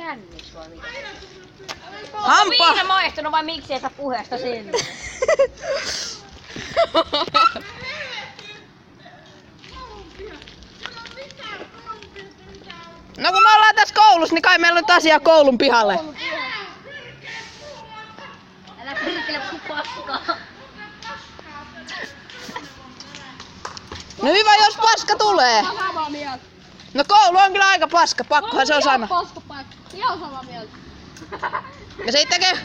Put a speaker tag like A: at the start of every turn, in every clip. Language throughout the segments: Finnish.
A: kännis vai mitä?
B: Hampa!
A: Viina maistunut vai miksi et sä puheesta selvää?
B: No kun me ollaan tässä koulussa, niin kai meillä on nyt asiaa koulun pihalle.
A: Älä pyrkele kun paskaa.
B: No hyvä, jos paska tulee.
C: Samaa mieltä.
B: No koulu on kyllä aika paska, pakkohan se on sanoa.
C: Paska paikka. Ihan samaa mieltä.
B: Ja sittenkin...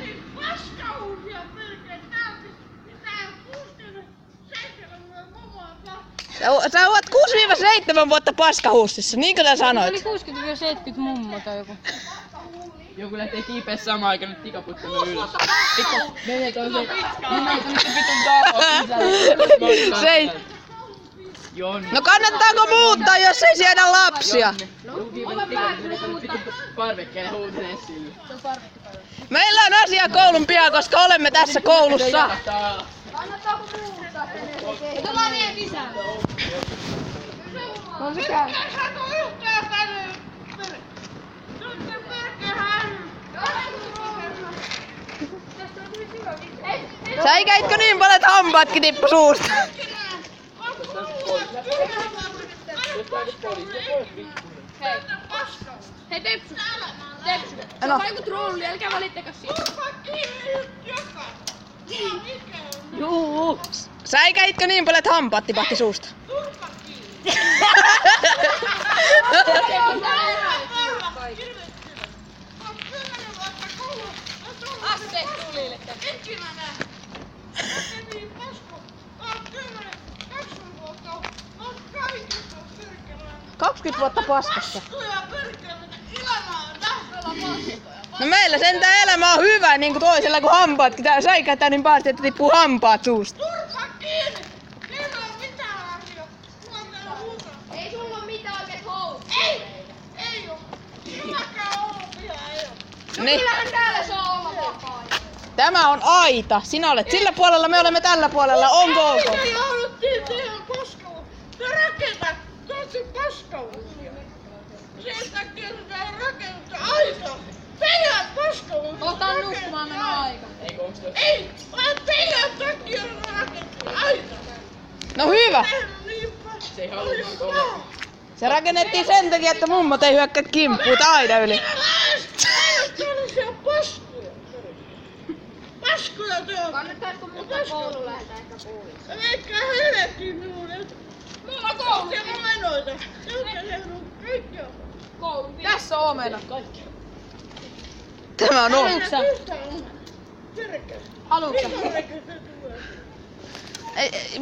B: Sä oot 6-7 vuotta paskahuussissa, niinkö sä sanoit?
C: Oli 60-70 mummo tai joku.
D: Joku lähtee kiipeä samaan aikaan nyt tikaputtamaan ylös. Pikku menee toiseen. Minä oon nyt vitun taakoon sisällä.
B: Se ei...
D: Jonni.
B: No kannattaako muuttaa, jos ei siedä lapsia?
D: Parvekkeelle huutelee sille.
B: Meillä on asia koulun pian, koska olemme tässä koulussa.
C: Kannattaako muuttaa? Tullaan vielä sisään. On se käy.
B: Säikäitkö niin paljon, että hampaatkin tippu suusta?
C: Hei Tepsu. Se
B: No.
C: on joku trolli, älkää valittakaa siitä.
B: Juu. Säikäitkö niin paljon, että hampaat tipahti suusta?
C: Aste tulille.
B: 20 vuotta paskassa. No meillä sentään elämä on hyvä, niin kuin toisella kun hampaatkin. Tää säikätään niin pahasti, että tippuu hampaat suusta.
C: Ei sulla oo mitään oikeet housut. Ei oo. Mäkään ollut vielä ei oo.
B: Niin.
C: Kyllähän täällä saa olla vapaa.
B: Tämä on aita. Sinä olet sillä puolella, me olemme tällä puolella. Onko ok?
E: Me jouduttiin tehdä paskalla. Te rakentat tosi paskallisia. Sen takia sitä rakennutta aita. Teidän paskallisia.
C: Otan nukkumaan mennä aika.
E: Ei, vaan teidän takia rakennettiin aita.
B: No hyvä.
E: Niin
D: Se ei halunnut olla.
B: Se rakennettiin sen takia, että mummot ei hyökkää kimppuun aina yli.
E: Tällaisia paskoja. Paskoja te on.
C: Kannattaisiko muuttaa kouluun lähetä ehkä kouluun?
E: Eikä helvettiin minulle.
C: Mulla on koulu.
E: Ja omenoita. Kaikki on.
C: Koulu.
B: Tässä on omena. Tämä on omena.
C: Haluuksä?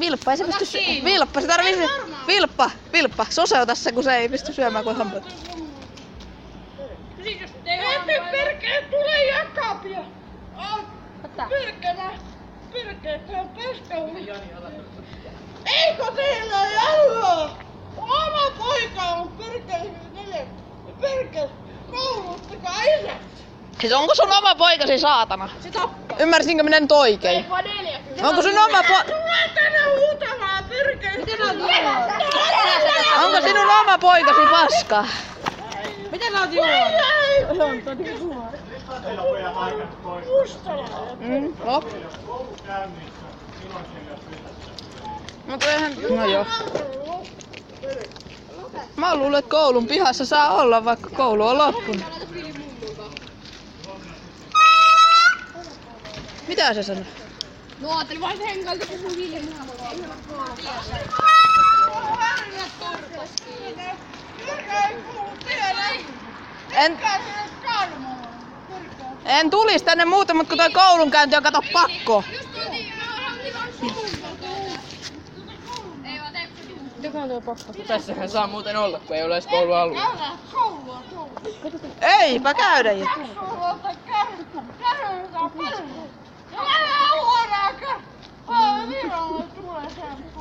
B: Vilppa ei se pysty syömään. Vilppa, se tarvii... Vilppa, soseuta se, kun se ei pysty syömään kuin hampaat.
E: Ette perkele tule jakapia.
C: Ota.
E: Perkele, tää on paskalla. Eikö teillä jalaa? Oma poika on perkele. Kouluttakaa isät.
B: Siis onko sun oma poikasi saatana?
C: Se tappaa.
B: Ymmärsinkö minä nyt oikein?
C: Ei vaan 40.
B: Onko sun oma
E: Tulee tänne huutamaan perkele.
C: Miten sä oot
B: Onko sinun oma poikasi paska?
C: Miten sä oot juonut?
E: Se on todella huono. Mustalainen.
B: No. Mutta eihän... No joo. Mä luulen, että koulun pihassa saa olla, vaikka koulu on loppunut. Mitä se sanoo?
C: No ajattelin vain sen henkalta, kun sun hiljaa.
B: En tulis tänne muuta, mutta kun toi koulunkäynti on kato pakko.
D: Tässähän saa muuten olla, kun ei ole edes koulualueella.
B: Eipä käydä jo.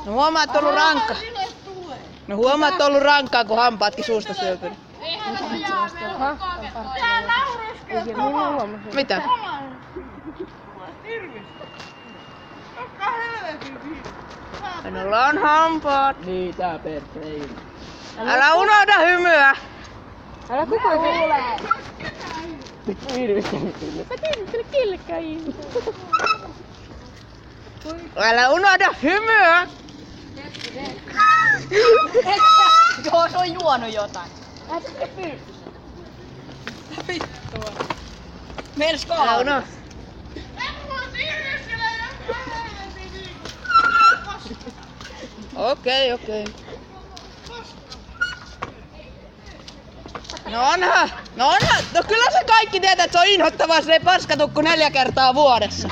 B: No huomaa, että on ollut rankka. No huomaa, että on ollut rankkaa, kun hampaatkin suusta syöpynyt. Mitä? Minulla on hampaat.
D: Niin, tää perkele.
B: Älä unohda hymyä.
C: Älä kukaan kuulee.
B: Älä unohda hymyä!
A: Joo, se on juonut jotain.
B: Meidän älä unohda. Okei. No onhan. No kyllä se kaikki tietää, että se on inhottavaa se paskatukku 4 kertaa vuodessa.